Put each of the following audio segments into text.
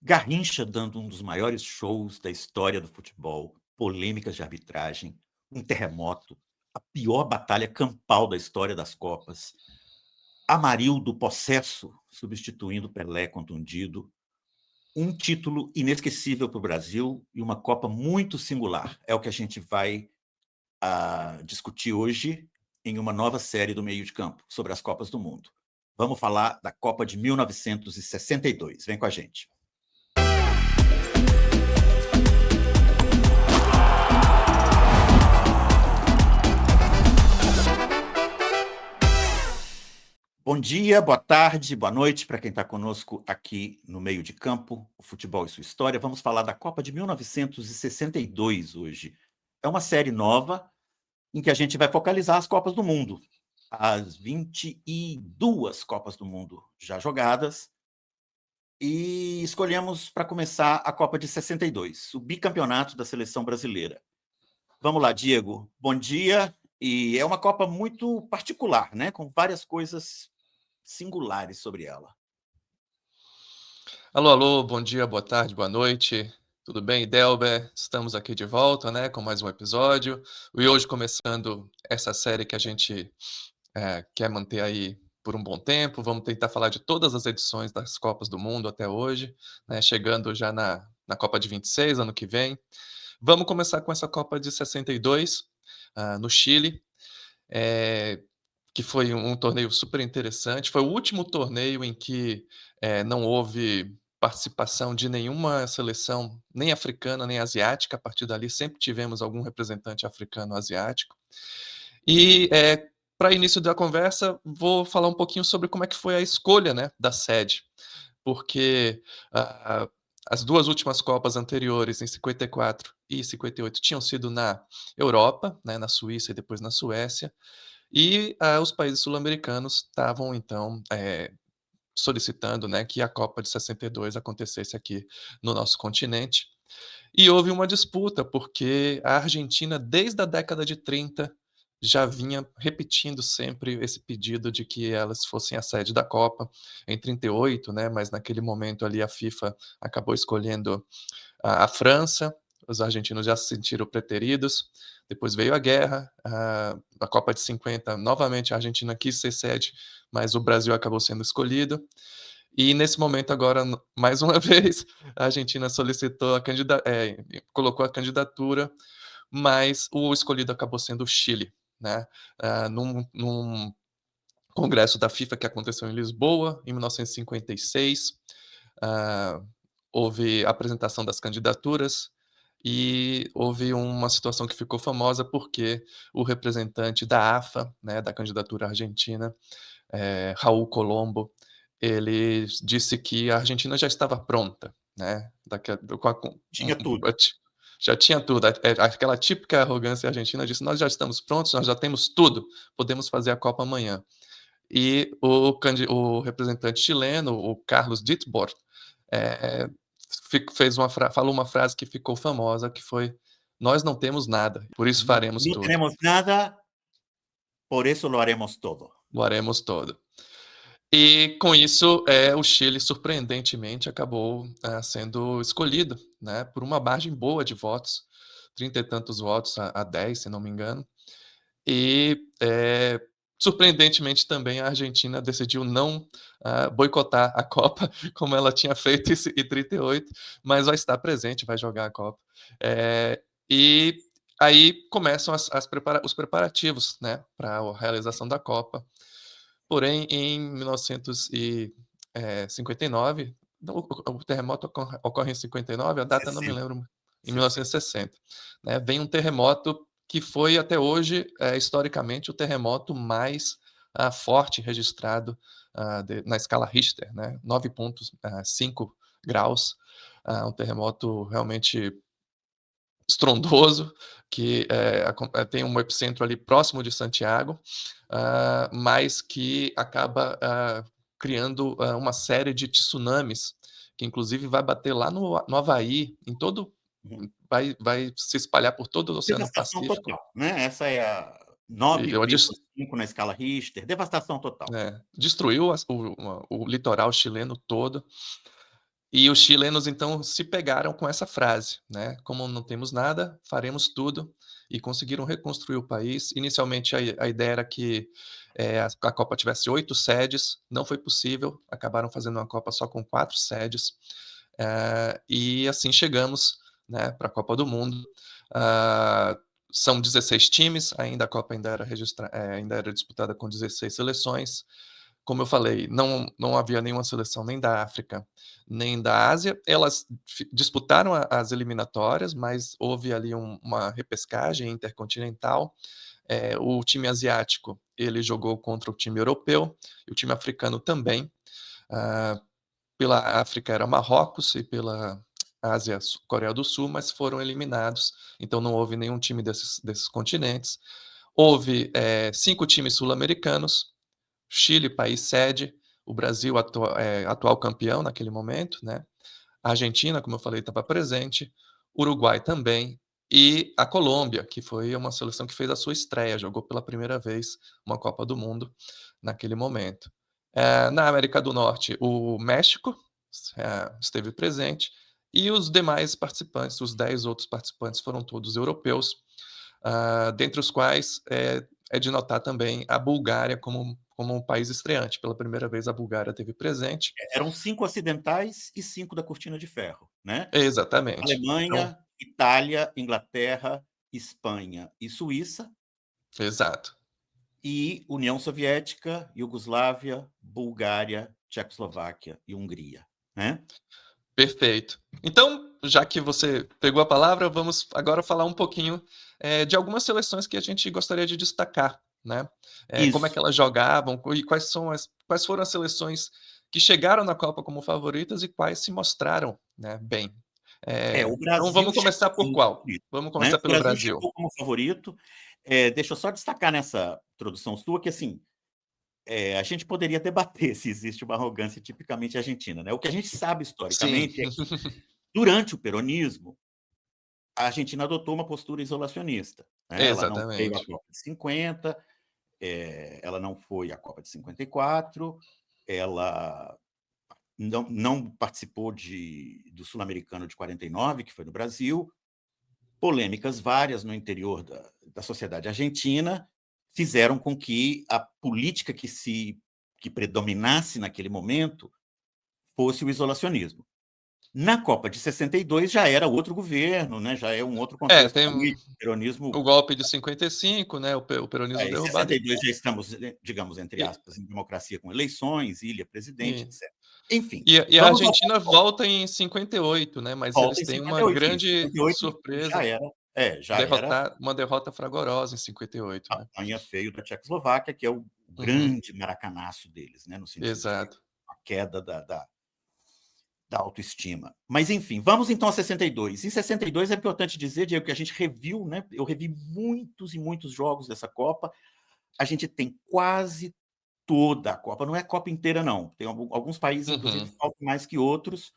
Garrincha dando um dos maiores shows da história do futebol, polêmicas de arbitragem, um terremoto, a pior batalha campal da história das Copas, Amarildo possesso substituindo Pelé contundido, um título inesquecível para o Brasil e uma Copa muito singular. É o que a gente vai discutir hoje em uma nova série do Meio de Campo sobre as Copas do Mundo. Vamos falar da Copa de 1962. Vem com a gente. Bom dia, boa tarde, boa noite para quem está conosco aqui no Meio de Campo, o futebol e sua história. Vamos falar da Copa de 1962 hoje. É uma série nova em que a gente vai focalizar as Copas do Mundo. As 22 Copas do Mundo já jogadas. E escolhemos para começar a Copa de 62, o bicampeonato da seleção brasileira. Vamos lá, Diego. Bom dia. E é uma Copa muito particular, né? Com várias coisas singulares sobre ela. Alô, alô, bom dia, boa tarde, boa noite. Tudo bem, Delber? Estamos aqui de volta, né, com mais um episódio. E hoje começando essa série que a gente quer manter aí por um bom tempo. Vamos tentar falar de todas as edições das Copas do Mundo até hoje, né, chegando já na Copa de 26, ano que vem. Vamos começar com essa Copa de 62, no Chile. Que foi um torneio super interessante. Foi o último torneio em que não houve participação de nenhuma seleção, nem africana, nem asiática. A partir dali, sempre tivemos algum representante africano ou asiático. E para início da conversa, vou falar um pouquinho sobre como é que foi a escolha, né, da sede, porque as duas últimas Copas anteriores, em 54 e 58, tinham sido na Europa, né, na Suíça e depois na Suécia. E os países sul-americanos estavam, então, solicitando, né, que a Copa de 62 acontecesse aqui no nosso continente. E houve uma disputa, porque a Argentina, desde a década de 30, já vinha repetindo sempre esse pedido de que elas fossem a sede da Copa. Em 38, né, mas naquele momento ali a FIFA acabou escolhendo a França. Os argentinos já se sentiram preteridos. Depois veio a guerra, a Copa de 50, novamente a Argentina quis ser sede, mas o Brasil acabou sendo escolhido. E nesse momento agora, mais uma vez, a Argentina solicitou colocou a candidatura, mas o escolhido acabou sendo o Chile, né? Num congresso da FIFA que aconteceu em Lisboa, em 1956, houve a apresentação das candidaturas e houve uma situação que ficou famosa porque o representante da AFA, né, da candidatura argentina, Raul Colombo, ele disse que a Argentina já estava pronta, né, Tinha tudo. já tinha tudo. Aquela típica arrogância argentina disse: nós já estamos prontos, nós já temos tudo, podemos fazer a Copa amanhã. E o representante chileno, o Carlos Ditbor, falou uma frase que ficou famosa, que foi: nós não temos nada, por isso faremos Não tudo, temos nada, por isso lo haremos todo. o haremos todo. E com isso, o Chile, surpreendentemente, acabou sendo escolhido, né, por uma margem boa de votos, 30 e tantos votos a 10, se não me engano. E, surpreendentemente também, a Argentina decidiu não boicotar a Copa, como ela tinha feito em 38, mas vai estar presente, vai jogar a Copa. E aí começam os preparativos, né, para a realização da Copa. Porém, em 1959, o terremoto ocorre em 59, a data não me 60. lembro, em 60. 1960, né, vem um terremoto que foi até hoje, historicamente, o terremoto mais forte registrado na escala Richter, né, 9,5 graus, um terremoto realmente estrondoso, que tem um epicentro ali próximo de Santiago, mas que acaba criando uma série de tsunamis, que inclusive vai bater lá no Havaí, Uhum. vai se espalhar por todo o Oceano Devastação Pacífico. total, né? Essa é a E eu disse, 9,5 na escala Richter, devastação total. destruiu o litoral chileno todo. E os chilenos, então, se pegaram com essa frase, né, como não temos nada, faremos tudo, e conseguiram reconstruir o país. Inicialmente a ideia era que, a Copa tivesse 8 sedes, não foi possível, acabaram fazendo uma Copa só com 4 sedes, e assim chegamos, né, pra Copa do Mundo. Ah, São 16 times, ainda a Copa ainda era disputada com 16 seleções. Como eu falei, não havia nenhuma seleção nem da África, nem da Ásia. Elas disputaram as eliminatórias, mas houve ali uma repescagem intercontinental. O time asiático, ele jogou contra o time europeu, e o time africano também. Ah, Pela África era Marrocos e pela Ásia, Coreia do Sul, mas foram eliminados, então não houve nenhum time desses continentes. Houve 5 times sul-americanos, Chile, país sede, o Brasil, atual campeão naquele momento, né? A Argentina, como eu falei, estava presente, Uruguai também, e a Colômbia, que foi uma seleção que fez a sua estreia, jogou pela primeira vez uma Copa do Mundo naquele momento. Na América do Norte, o México esteve presente, e os demais participantes, os 10 outros participantes, foram todos europeus, dentre os quais é de notar também a Bulgária como um país estreante. Pela primeira vez, a Bulgária esteve presente. Eram 5 ocidentais e 5 da cortina de ferro, né? Exatamente. Então, Alemanha, Itália, Inglaterra, Espanha e Suíça, exato. e União Soviética, Iugoslávia, Bulgária, Tchecoslováquia e Hungria, né? Perfeito. Então, já que você pegou a palavra, vamos agora falar um pouquinho, de algumas seleções que a gente gostaria de destacar, né. Como é Isso. que elas jogavam e quais foram as seleções que chegaram na Copa como favoritas e quais se mostraram, né, bem. O Então Brasil vamos chegou começar por como qual? favorito, Vamos né? começar O pelo Brasil Brasil. chegou como favorito. Deixa eu só destacar nessa introdução sua que, assim, a gente poderia debater se existe uma arrogância tipicamente argentina, né? O que a gente sabe Sim. historicamente é que, durante o peronismo, a Argentina adotou uma postura isolacionista, né? Ela não veio à Exatamente. Copa de 50, ela não foi à Copa de 54, ela não participou do Sul-Americano de 49, que foi no Brasil. Polêmicas várias no interior da sociedade argentina fizeram com que a política que predominasse naquele momento fosse o isolacionismo. Na Copa de 62 já era outro governo, né? Já é um outro contexto Tem político, o peronismo. o golpe de 55, né, o peronismo Em derrubado 62 já estamos, digamos, entre e aspas, em democracia com eleições, ilha presidente, e etc. Enfim, e a vamos ao Argentina ponto. volta em 58, né, mas Volta eles em têm uma 58, isso. grande 58 já surpresa, era, já era uma derrota fragorosa em 58, né. apanha feio da Tchecoslováquia, que é o Uhum, grande maracanaço deles, né, no sentido de exato. a queda da autoestima. Mas, enfim, vamos então a 62. Em 62 é importante dizer, Diego, que a gente reviu, né? Eu revi muitos e muitos jogos dessa Copa. A gente tem quase toda a Copa, não é a Copa inteira, não. Tem alguns países, inclusive, Uhum. faltam mais que outros.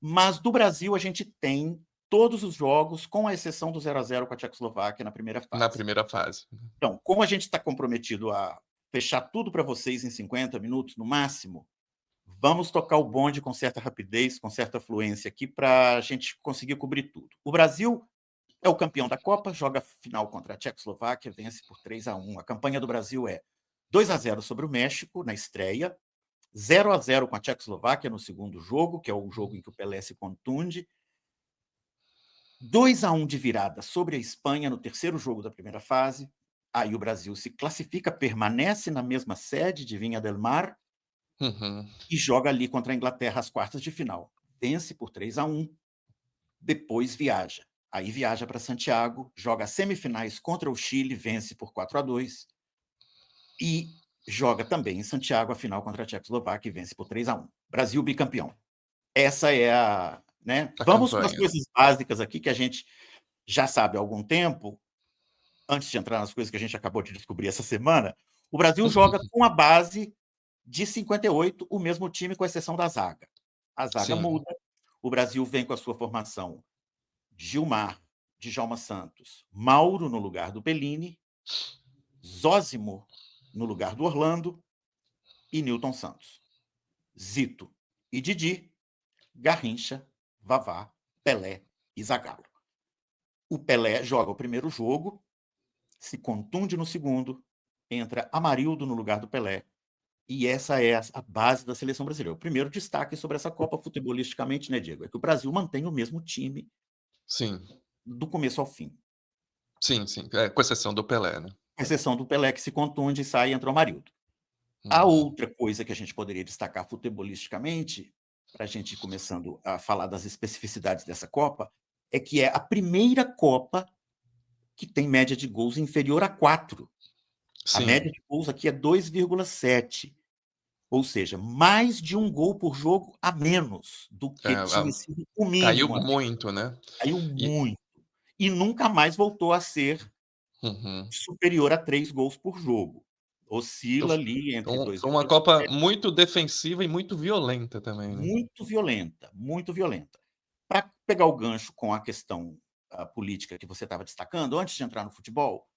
Mas do Brasil a gente tem todos os jogos, com a exceção do 0-0 com a Tchecoslováquia na primeira Na fase. primeira fase. Então, como a gente está comprometido a fechar tudo para vocês em 50 minutos no máximo, vamos tocar o bonde com certa rapidez, com certa fluência aqui, para a gente conseguir cobrir tudo. O Brasil é o campeão da Copa, joga final contra a Tchecoslováquia, vence por 3-1. A campanha do Brasil é 2-0 sobre o México na estreia, 0-0 com a Tchecoslováquia no segundo jogo, que é o jogo em que o Pelé se contunde, 2-1 de virada sobre a Espanha no terceiro jogo da primeira fase. Aí o Brasil se classifica, permanece na mesma sede de Vinha del Mar Uhum. e joga ali contra a Inglaterra às quartas de final. Vence por 3-1, depois viaja. Aí viaja para Santiago, joga as semifinais contra o Chile, vence por 4-2 e joga também em Santiago a final contra a Tchecoslováquia e vence por 3-1. Brasil bicampeão. Essa é a, né? A Vamos para as campanha. coisas básicas aqui que a gente já sabe há algum tempo. Antes de entrar nas coisas que a gente acabou de descobrir essa semana, o Brasil joga com a base de 58, o mesmo time, com exceção da zaga. A zaga Sim. muda, o Brasil vem com a sua formação: Gilmar, Djalma Santos, Mauro no lugar do Bellini, Zósimo no lugar do Orlando e Nilton Santos. Zito e Didi, Garrincha, Vavá, Pelé e Zagallo. O Pelé joga o primeiro jogo, se contunde no segundo, entra Amarildo no lugar do Pelé, e essa é a base da seleção brasileira. O primeiro destaque sobre essa Copa futebolisticamente, né, Diego, é que o Brasil mantém o mesmo time Sim, do começo ao fim, sim, sim. Com exceção do Pelé, né. com exceção do Pelé, que se contunde e sai e entra o Amarildo. A Uhum. outra coisa que a gente poderia destacar futebolisticamente, para a gente ir começando a falar das especificidades dessa Copa, é que é a primeira Copa que tem média de gols inferior a 4. A média Sim, de gols aqui é 2,7, ou seja, mais de um gol por jogo a menos do é, que tinha sido o caiu mínimo até aqui. muito, né. Caiu E muito. E nunca mais voltou a ser uhum. superior a 3 gols por jogo. Então Oscila ali entre foi uma Copa 2,7. muito defensiva e muito violenta também, né. Muito violenta, muito violenta. Para pegar o gancho com a questão política que você estava destacando, antes de entrar no futebol,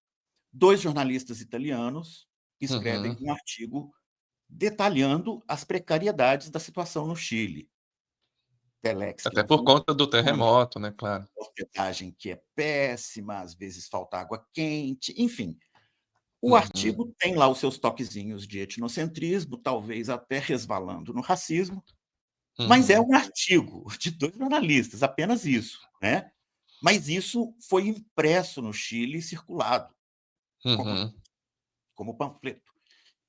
2 jornalistas italianos escrevem Uhum. um artigo detalhando as precariedades da situação no Chile. Telex que Até não por conta do funciona, terremoto, né, claro. hospedagem que é péssima, às vezes falta água quente, enfim. O Uhum, artigo tem lá os seus toquezinhos de etnocentrismo, talvez até resvalando no racismo, mas é uhum, um artigo de 2 jornalistas, apenas isso, né. Mas isso foi impresso no Chile e circulado como uhum. como panfleto.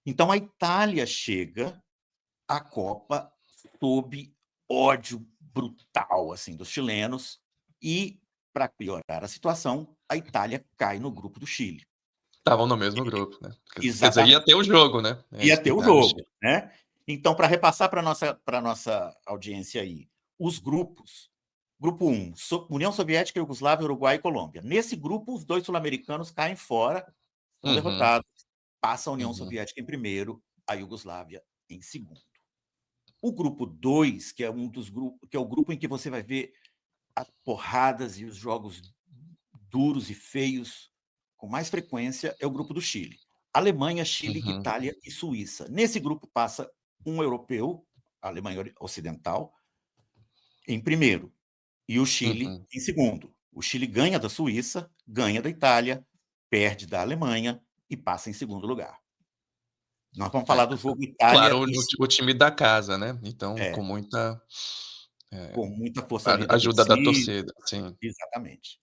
Então a Itália chega à Copa sob ódio brutal, assim, dos chilenos e, para piorar a situação, a Itália cai no grupo do Chile. Estavam no mesmo grupo, né. Quer dizer, ia Exatamente. ter o jogo, né. É Ia isso, ter o Itália e jogo, Chile. né. Então, para repassar para nossa audiência aí, os grupos. Grupo 1, União Soviética, Iugoslávia, Uruguai e Colômbia. Nesse grupo, os 2 sul-americanos caem fora, são Uhum, derrotados, passa a União uhum, Soviética em primeiro, a Iugoslávia em segundo. O grupo 2, que é um dos grupos, que é o grupo em que você vai ver as porradas e os jogos duros e feios com mais frequência, é o grupo do Chile. Alemanha, Chile, uhum, Itália e Suíça. Nesse grupo passa um europeu, a Alemanha Ocidental, em primeiro, e o Chile uhum. em segundo. O Chile ganha da Suíça, ganha da Itália, perde da Alemanha e passa em segundo lugar. Nós vamos É, falar do jogo Itália claro, e o time da casa, né, então com é, muita, eh, com muita força ali da ajuda da torcida, torcida, sim. exatamente.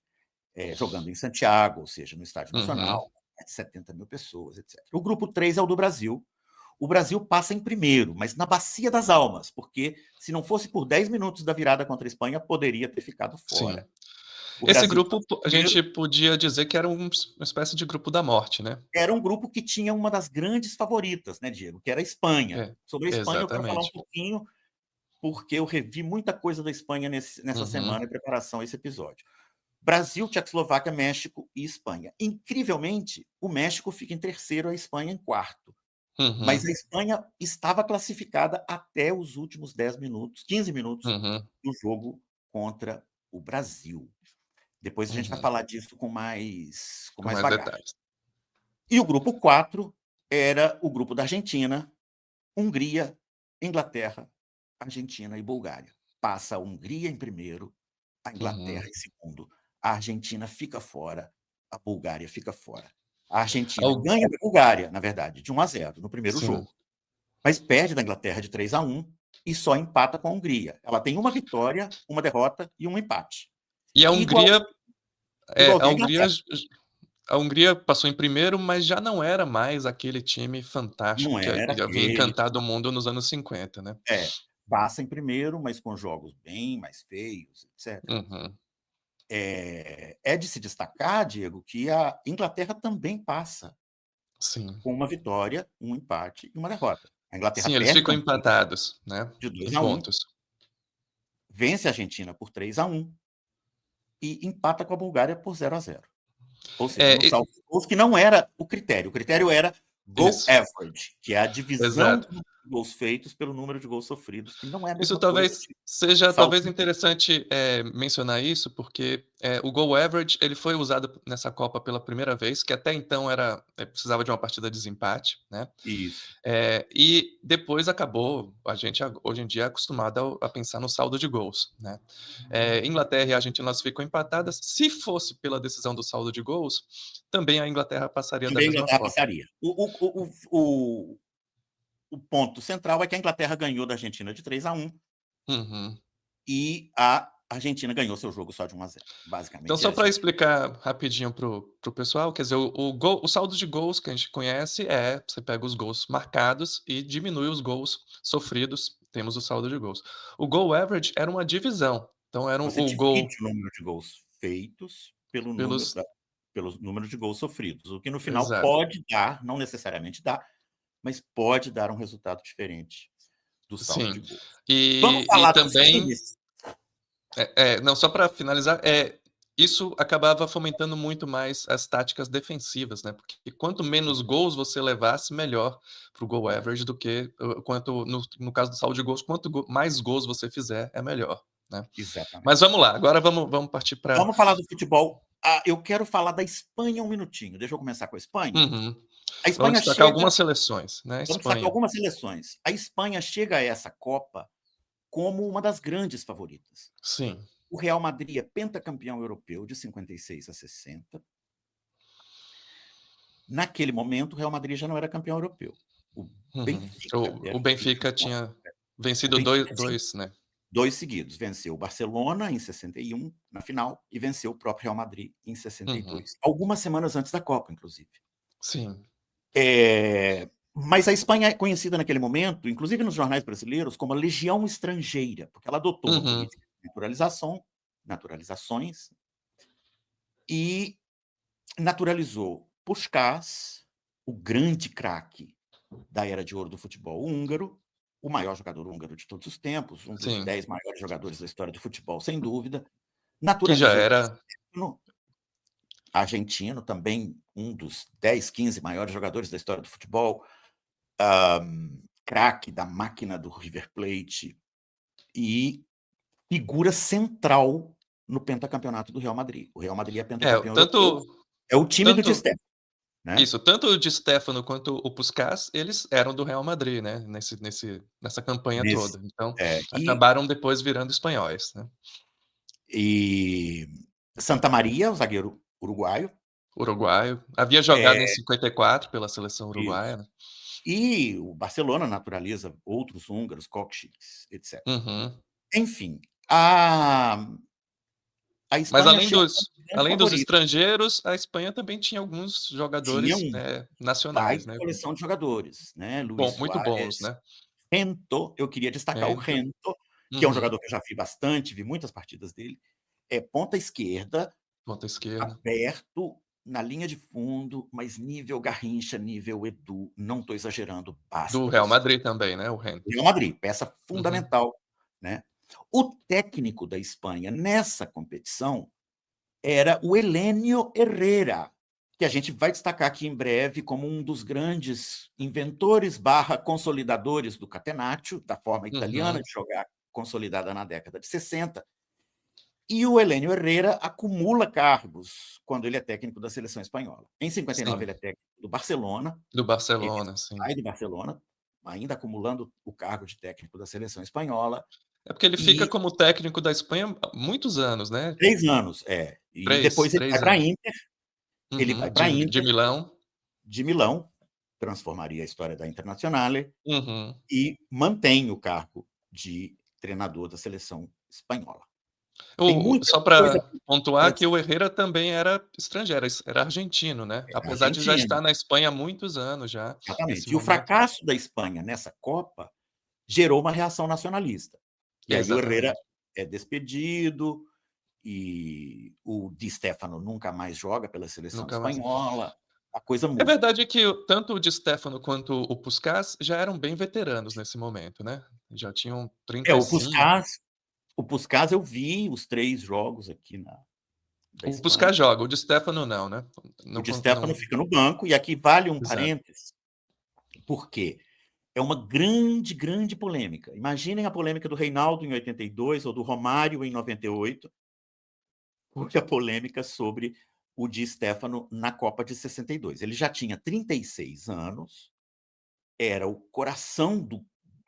Jogando em Santiago, ou seja, no Estádio Uhum, Nacional, 70.000 pessoas, etc. O grupo 3 é o do Brasil. O Brasil passa em primeiro, mas na bacia das almas, porque se não fosse por 10 minutos da virada contra a Espanha, poderia ter ficado sim. fora. O Esse Brasil grupo passa em a primeiro. gente podia dizer que era uma espécie de grupo da morte, né. Era um grupo que tinha uma das grandes favoritas, né, Diego, que era a Espanha. É, Sobre a Espanha eu quero falar um exatamente. pouquinho, porque eu revi muita coisa da Espanha nessa Uhum, semana em preparação a esse episódio. Brasil, Tchecoslováquia, México e Espanha. Incrivelmente, o México fica em terceiro, a Espanha em quarto. Mas uhum, a Espanha estava classificada até os últimos 10 minutos, 15 minutos uhum, do jogo contra o Brasil. Depois a gente vai uhum. falar disso com Com mais mais bagagem. detalhes. E o grupo 4 era o grupo da Argentina, Hungria, Inglaterra, Argentina e Bulgária. Passa a Hungria em primeiro, a Uhum. Inglaterra em segundo, a Argentina fica fora, a Bulgária fica fora. A Argentina Al ganha da Bulgária, na verdade, de 1-0 no primeiro sim. jogo, mas perde da Inglaterra de 3-1 e só empata com a Hungria. Ela tem uma vitória, uma derrota e um empate. E a Igual, Hungria, igualzinho a a Hungria Inglaterra. a Hungria passou em primeiro, mas já não era mais aquele time fantástico Não que era havia aquele. encantado o mundo nos anos 50, né. É, passa em primeiro, mas com jogos bem mais feios, etc. Uhum. É de se destacar, Diego, que a Inglaterra também passa Sim. com uma vitória, um empate e uma derrota. A Inglaterra Sim, eles perde da ficam Hungria empatados, né, de dois em a um, pontos. vence a Argentina por 3-1 e empata com a Bulgária por 0-0. Ou seja, É, no saldo de gols, que não era o critério era goal isso, average, que é a divisão exato. gols feitos pelo número de gols sofridos, que não é a Isso mesma coisa talvez de seja saldo talvez de gol. interessante, mencionar isso, porque, o goal average ele foi usado nessa Copa pela primeira vez, que até então precisava de uma partida de desempate, né. Isso. E depois acabou a gente hoje em dia é acostumado a pensar no saldo de gols, né. Inglaterra e Argentina elas ficam empatadas, se fosse pela decisão do saldo de gols, também a Inglaterra passaria da Também a mesma Inglaterra forma. passaria. O ponto central é que a Inglaterra ganhou da Argentina de 3-1 Uhum. e a Argentina ganhou seu jogo só de 1-0. Então Basicamente só essa para é explicar rapidinho para o pessoal, quer dizer, o saldo de gols que a gente conhece você pega os gols marcados e diminui os gols sofridos, temos o saldo de gols. O goal average era uma divisão, então era você o divide gol o número de gols feitos pelos pelo número de gols sofridos, o que no final exato, pode dar, não necessariamente dá, mas pode dar um resultado diferente do saldo de sim. gols. Vamos E falar dos também times? não, só para finalizar, isso acabava fomentando muito mais as táticas defensivas, né, porque quanto menos gols você levasse, melhor para o goal average do que quanto no caso do saldo de gols, quanto mais gols você fizer, é melhor, né. Mas Exatamente. vamos lá, agora vamos partir para Vamos falar do futebol. Eu quero falar da Espanha um minutinho. Deixa eu começar com a Espanha. A vamos Espanha destacar chega algumas seleções, né, Vamos destacar Espanha. algumas seleções. A Espanha chega a essa Copa como uma das grandes favoritas. Sim. O Real Madrid é pentacampeão europeu de 56 a 60. Naquele momento, o Real Madrid já não era campeão europeu. O Uhum. Benfica O era Benfica campeão. tinha O vencido Benfica tinha dois, né. 2 seguidos. Venceu o Barcelona em 61, na final, e venceu o próprio Real Madrid em Uhum. 62. Algumas semanas antes da Copa, inclusive. Sim. Mas a Espanha é conhecida naquele momento, inclusive nos jornais brasileiros, como a legião estrangeira, porque ela adotou uma Uhum. política de naturalizações e naturalizou Puskás, o grande craque da era de ouro do futebol húngaro, o maior jogador húngaro de todos os tempos, um dos Sim. 10 maiores jogadores da história do futebol, sem dúvida. Que já Naturalizou era Cristiano, argentino, também um dos 10, 15 maiores jogadores da história do futebol, craque da máquina do River Plate e figura central no pentacampeonato do Real Madrid. O Real Madrid é pentacampeão europeu, tanto é o time do Di tanto Stéfano, né? isso, tanto o Di Stéfano quanto o Puskás, eles eram do Real Madrid, né, nessa campanha Nesse, toda, então é, acabaram depois virando espanhóis, né. e Santa Maria, o zagueiro uruguaio, Uruguaio, havia jogado em é, 54 pela seleção isso. uruguaia, né. E o Barcelona naturaliza outros húngaros, Kovacic, etc. Uhum. Enfim, a Mas Espanha chega como grande além dos favorita. estrangeiros, a Espanha também tinha alguns Tinha jogadores, um nacionais, baita né, coleção de jogadores, né? Luis muito bons, Suárez, né. Gento, eu queria destacar o Ento Gento, que é um uhum. jogador que eu já vi bastante, vi muitas partidas dele. É ponta esquerda, Ponta esquerda. aberto, na linha de fundo, mas nível Garrincha, nível Edu, não estou exagerando, Do basta Real você. Madrid também, né, o Ren. Real Madrid, peça Uhum. fundamental, né? O técnico da Espanha nessa competição era o Helénio Herrera, que a gente vai destacar aqui em breve como um dos grandes inventores barra consolidadores do catenaccio, da forma italiana Uhum. de jogar consolidada na década de 60. E o Helénio Herrera acumula cargos quando ele é técnico da seleção espanhola. Em 59 Sim, ele é técnico do Barcelona, do ele Barcelona, sim. sai do Barcelona, ainda acumulando o cargo de técnico da seleção espanhola, É porque ele fica e como técnico da Espanha há muitos anos, né. 3 anos, e 3, depois 3 anos. Ele Uhum. vai para a De Inter Milão. de Milão, transformaria a história da Internazionale Uhum. e mantém o cargo de treinador da seleção espanhola. Tem O muita só coisa para pontuar para que o Herrera também era estrangeiro, era argentino, né, apesar de já Argentina, estar na Espanha há muitos anos já, nesse exatamente. E o momento. fracasso da Espanha nessa Copa gerou uma reação nacionalista. E aí o Herrera Exatamente. é despedido, e o Di Stéfano nunca mais joga pela seleção Nunca mais espanhola, a coisa é muda. verdade que tanto o Di Stéfano quanto o Puskás já eram bem veteranos nesse momento, né, já tinham É, 35. O Puskás eu vi os 3 jogos aqui da O Espanha. Puskás joga, o Di Stéfano não, né. O Não Di con Stéfano não fica no banco, e aqui vale um exato. parênteses, por quê? é uma grande, grande polêmica. Imaginem a polêmica do Reinaldo em 82 ou do Romário em 98, porque a polêmica sobre o Di Stéfano na Copa de 62. Ele já tinha 36 anos, era o coração do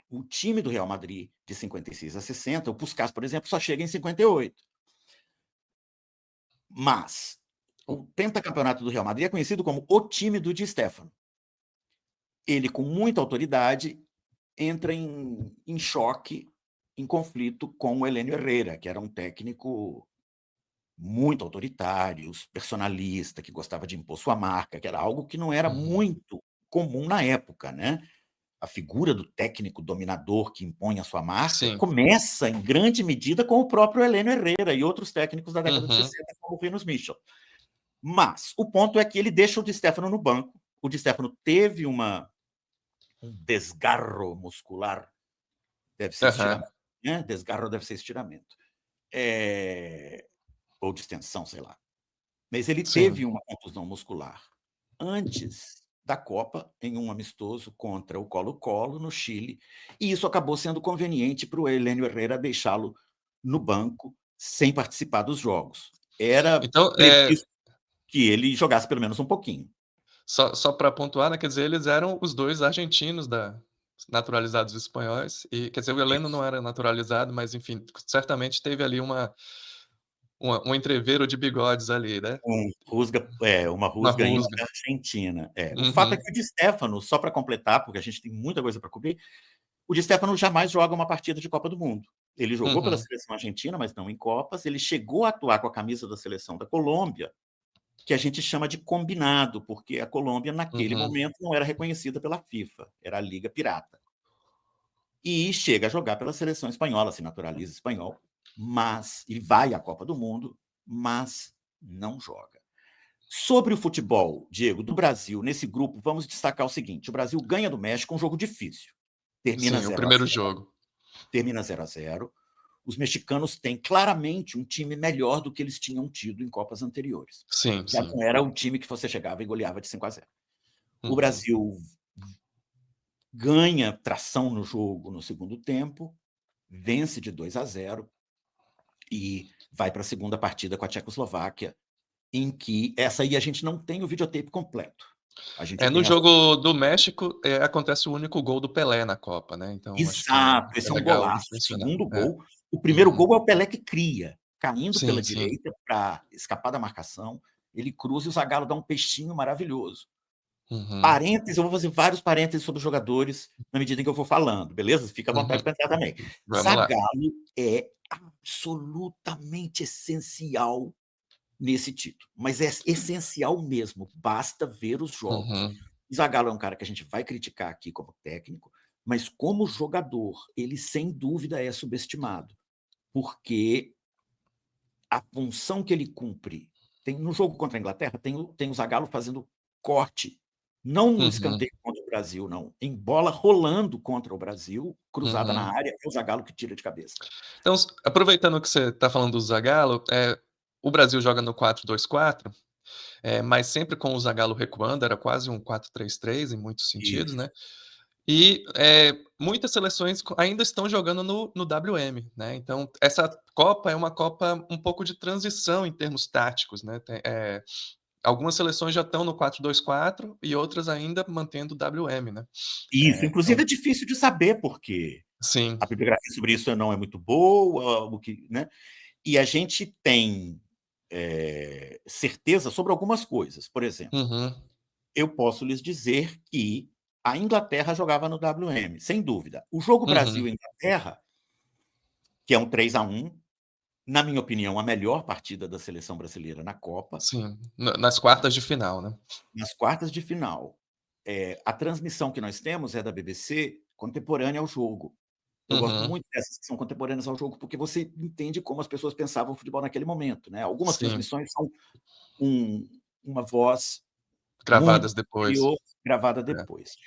o time do Real Madrid de 56 a 60. O Puskás, por exemplo, só chega em 58. Mas o pentacampeonato do Real Madrid é conhecido como o time do Di Stéfano. Ele, com muita autoridade, entra em choque, em conflito com o Heleno Herrera, que era um técnico muito autoritário, personalista, que gostava de impor sua marca, que era algo que não era Uhum. muito comum na época, né? A figura do técnico dominador que impõe a sua marca Sim. começa, em grande medida, com o próprio Heleno Herrera e outros técnicos da década de Uhum. 60, como o Rinus Michel. Mas o ponto é que ele deixa o Di Stéfano no banco. O Di Stéfano teve um desgarro muscular, deve ser Aham. estiramento, né? Desgarro deve ser estiramento. Ou distensão, sei lá. Mas ele Sim. teve uma contusão muscular antes da Copa, em um amistoso contra o Colo-Colo, no Chile, e isso acabou sendo conveniente para o Heleno Herrera deixá-lo no banco, sem participar dos jogos. Era Então, previsto que ele jogasse pelo menos um pouquinho. só pra pontuar, né, quer dizer, eles eram os 2 argentinos naturalizados espanhóis e quer dizer, o Heleno Isso. não era naturalizado, mas enfim, certamente teve ali um entreveiro de bigodes ali, né. Uma Uma rusga rusga. argentina. O fato é Uhum. que o Di Stéfano, só para completar, porque a gente tem muita coisa para cobrir, o Di Stéfano jamais joga uma partida de Copa do Mundo. Ele jogou pela Uhum. seleção argentina, mas não em Copas. Ele chegou a atuar com a camisa da seleção da Colômbia, que a gente chama de combinado, porque a Colômbia, naquele Uhum. momento, não era reconhecida pela FIFA, era a Liga Pirata. E chega a jogar pela seleção espanhola, se naturaliza espanhol, mas e vai à Copa do Mundo, mas não joga. Sobre o futebol, Diego, do Brasil, nesse grupo, vamos destacar o seguinte: o Brasil ganha do México um jogo difícil. Termina Sim, o 0 a primeiro 0. jogo. Termina 0 a 0. Os mexicanos têm claramente um time melhor do que eles tinham tido em Copas anteriores. Sim, Já sim. não era o time que você chegava e goleava de 5 a 0. O Uhum. Brasil ganha tração no jogo no segundo tempo, vence de 2 a 0 e vai para a segunda partida com a Tchecoslováquia, em que essa aí a gente não tem o videotape completo. A gente No tem jogo do México, acontece o único gol do Pelé na Copa, né, então acho que exato, é esse é um legal golaço. O mencionar. segundo É. gol, o primeiro Uhum. gol é o Pelé que cria, caindo pela Sim, sim. direita para escapar da marcação, ele cruza e o Zagallo dá um peixinho maravilhoso. Uhum. Parênteses, eu vou fazer vários parênteses sobre os jogadores na medida em que eu for falando, beleza? Fica à Uhum. vontade para entrar também. Vamos lá. Zagallo é absolutamente essencial nesse título, mas é essencial mesmo, basta ver os jogos. Uhum. O Zagallo é um cara que a gente vai criticar aqui como técnico, mas como jogador, ele sem dúvida é subestimado, porque a função que ele cumpre, tem no jogo contra a Inglaterra, tem o Zagallo fazendo corte, não no Uhum. escanteio contra o Brasil, não, em bola rolando contra o Brasil, cruzada na Uhum. área, é o Zagallo que tira de cabeça. Então, aproveitando que você está falando do Zagallo, o Brasil joga no 4-2-4, mas sempre com o Zagallo recuando, era quase um 4-3-3 em muitos sentidos, Isso. né. E, muitas seleções ainda estão jogando no WM, né, então essa Copa é uma Copa um pouco de transição em termos táticos, né, algumas seleções já estão no 4-2-4 e outras ainda mantendo o WM, né. Isso, inclusive Então é difícil de saber, porque sim. a bibliografia sobre isso não é muito boa, o que, né? E a gente tem certeza sobre algumas coisas. Por exemplo, Uhum. eu posso lhes dizer que a Inglaterra jogava no WM, sem dúvida. O jogo Uhum. Brasil-Inglaterra, que é um 3 a 1, na minha opinião, a melhor partida da seleção brasileira na Copa, Sim, nas quartas de final, né. nas quartas de final. A transmissão que nós temos é da BBC, contemporânea ao jogo. Eu gosto Uhum. muito dessas que são contemporâneas ao jogo, porque você entende como as pessoas pensavam o futebol naquele momento, né? Algumas Sim, transmissões são um uma voz muito gravadas depois. superior, gravada É. depois.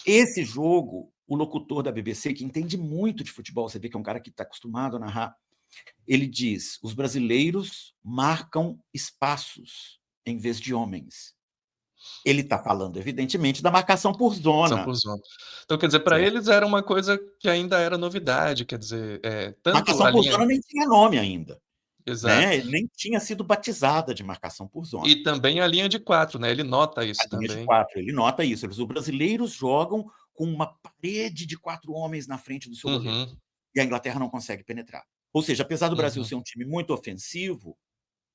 Esse jogo, o locutor da BBC, que entende muito de futebol, você vê que é um cara que está acostumado a narrar, ele diz: "Os brasileiros marcam espaços em vez de homens". Ele está falando, evidentemente, da marcação por São zona, por zona. Então, quer dizer, para certo? eles era uma coisa que ainda era novidade, quer dizer, tanto Marcação a por linha zona nem tinha nome ainda, exato. né, nem tinha sido batizada de marcação por zona. E também a linha de 4, né, ele nota A isso linha de também. 4, ele nota isso, os brasileiros jogam com uma parede de 4 homens na frente do seu goleiro, Uhum, e a Inglaterra não consegue penetrar. Ou seja, apesar do Brasil uhum. ser um time muito ofensivo,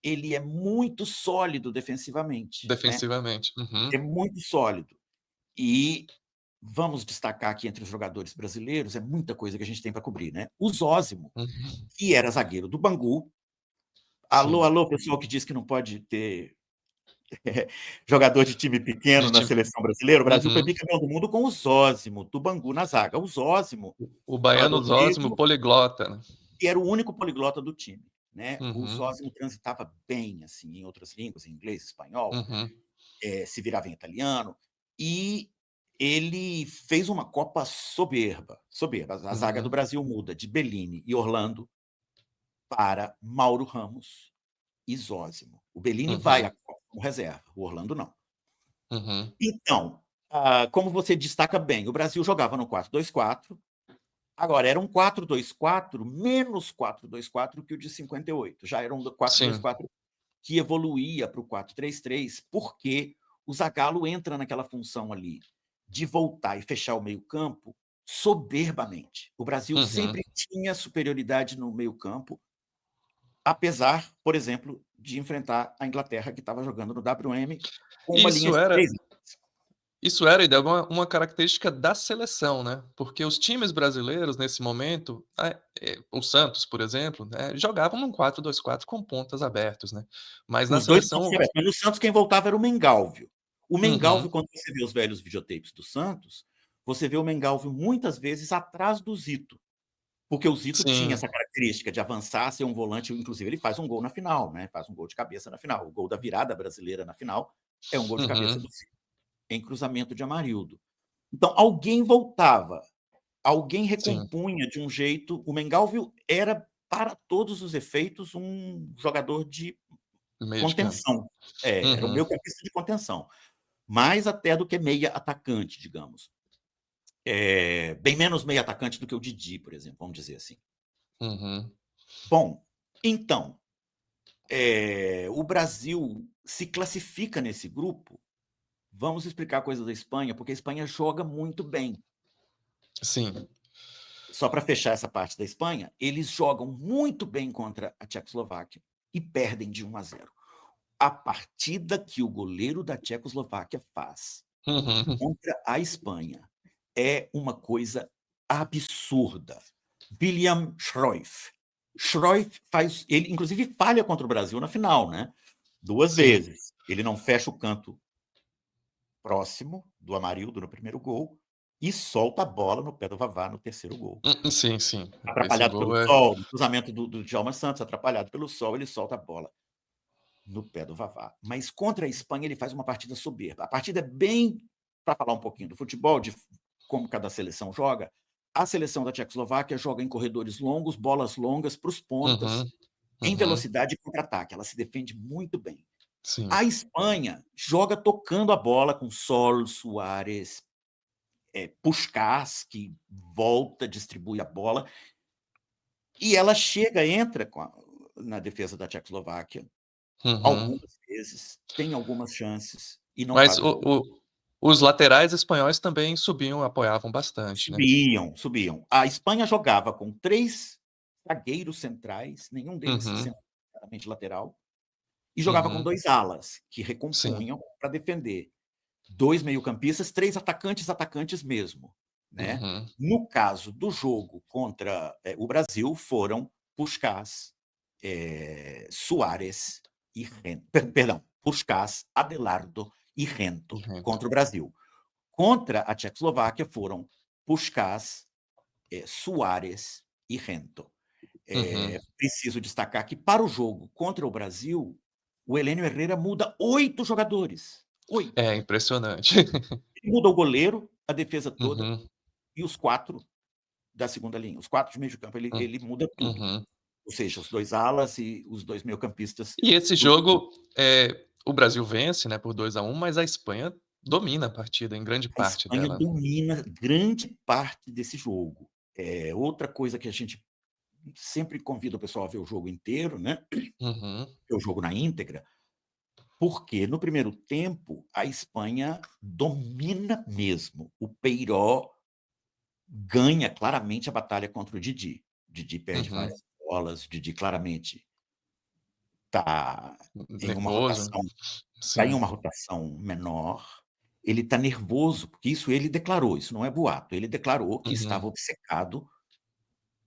ele é muito sólido defensivamente, né, Defensivamente. Uhum, é muito sólido. E vamos destacar aqui entre os jogadores brasileiros, é muita coisa que a gente tem para cobrir, né. O Zósimo, uhum. que era zagueiro do Bangu, alô, Sim. alô, pessoal que diz que não pode ter jogador de time pequeno De na time seleção brasileira, o Brasil foi uhum. bicampeão do mundo com o Zósimo, do Bangu, na zaga. O Zósimo, O baiano jogador Zósimo negro, poliglota, né. que era o único poliglota do time, né. O Uhum, Zósimo transitava bem, assim, em outras línguas, em inglês, espanhol, uhum, se virava em italiano, e ele fez uma Copa soberba, soberba. A zaga do uhum, Brasil muda de Bellini e Orlando para Mauro Ramos e Zósimo. O Bellini vai à uhum, Copa como reserva, o Orlando não. uhum. Então, como você destaca bem, o Brasil jogava no 4-2-4, agora era um 4-2-4 menos 4-2-4 que o de 58, já era um Sim. 4-2-4 que evoluía para o 4-3-3, porque o Zagallo entra naquela função ali de voltar e fechar o meio-campo soberbamente. O Brasil Uhum. sempre tinha superioridade no meio-campo, apesar, por exemplo, de enfrentar a Inglaterra, que estava jogando no WM com uma linha Isso de era 3. isso era e dava uma característica da seleção, né, porque os times brasileiros nesse momento, o Santos, por exemplo, né, jogavam num 4-2-4 com pontas abertos, né, mas Com na os 2 pontos seleção abertos, mas no Santos quem voltava era o Mengalvio. O uhum, Mengalvio, quando você vê os velhos videotapes do Santos, você vê o Mengalvio muitas vezes atrás do Zito. Porque o Zito tinha sim, essa característica de avançar, ser um volante, inclusive ele faz um gol na final, né, faz um gol de cabeça na final. O gol da virada brasileira na final é um gol de cabeça uhum. do Zito, em cruzamento de Amarildo. Então alguém voltava, alguém Sim, recompunha de um jeito. O Mengalvio era, para todos os efeitos, um jogador de meio de campo. contenção. É, era um Uhum, meio-campista de contenção, mais até do que meia atacante, digamos. Bem menos meia atacante do que o Didi, por exemplo, vamos dizer assim. uhum. Bom, então, o Brasil se classifica nesse grupo. Vamos explicar a coisa da Espanha, porque a Espanha joga muito bem. Sim. Só para fechar essa parte da Espanha, eles jogam muito bem contra a Tchecoslováquia e perdem de 1-0. A partida que o goleiro da Tchecoslováquia faz Uhum. contra a Espanha é uma coisa absurda. William Cruyff. Cruyff faz, ele inclusive falha contra o Brasil na final, né? 2 Sim. vezes. Ele não fecha o canto próximo do Amarildo no primeiro gol e solta a bola no pé do Vavá no terceiro gol. Sim, sim. Esse Atrapalhado pelo gol é sol, no cruzamento do Djalma Santos, atrapalhado pelo sol, ele solta a bola no pé do Vavá. Mas contra a Espanha ele faz uma partida soberba. A partida é bem, para falar um pouquinho do futebol, de como cada seleção joga, a seleção da Tchecoslováquia joga em corredores longos, bolas longas para os pontas, uhum, em uhum. velocidade e contra-ataque. Ela se defende muito bem. Sim. A Espanha joga tocando a bola com Sol, Suárez, Puskás, que volta, distribui a bola, e ela chega, entra na defesa da Tchecoslováquia, Uhum. algumas vezes, tem algumas chances e não Mas faz o o gol. o os laterais espanhóis também subiam, apoiavam bastante, né. Subiam, subiam. A Espanha jogava com 3 zagueiros centrais, nenhum deles Uhum, sendo claramente lateral, e jogava com uhum. 2 alas, que Sim. recompunham para defender. 2 meio-campistas, 3 atacantes, atacantes mesmo, né. Uhum, No caso do jogo contra, o Brasil, foram Puskás, Suárez e Rento, perdão, Puskás, Adelardo e Rento correto. contra o Brasil. Contra a Tchecoslováquia foram Puskás, Suárez e Rento. Uhum. Preciso destacar que para o jogo contra o Brasil, o Helênio Herrera muda 8 jogadores, 8. É impressionante. Ele muda o goleiro, a defesa toda Uhum, e os 4 da segunda linha. Os 4 de meio de campo, ele hum, ele muda tudo. uhum. Ou seja, os 2 alas e os 2 meio-campistas E esse do jogo, o Brasil vence, né, por 2-1, mas a Espanha domina a partida em grande A parte Espanha dela. domina grande parte desse jogo. Outra coisa que a gente sempre convida o pessoal a ver o jogo inteiro, né, Uhum, ver o jogo na íntegra, porque no primeiro tempo a Espanha domina mesmo. O Peiró ganha claramente a batalha contra o Didi. Didi perde uhum. várias bolas, o Didi claramente está em uma Nervoso, rotação está em sim. uma rotação menor, ele está nervoso, porque isso ele declarou, isso não é boato, ele declarou que Uhum, estava obcecado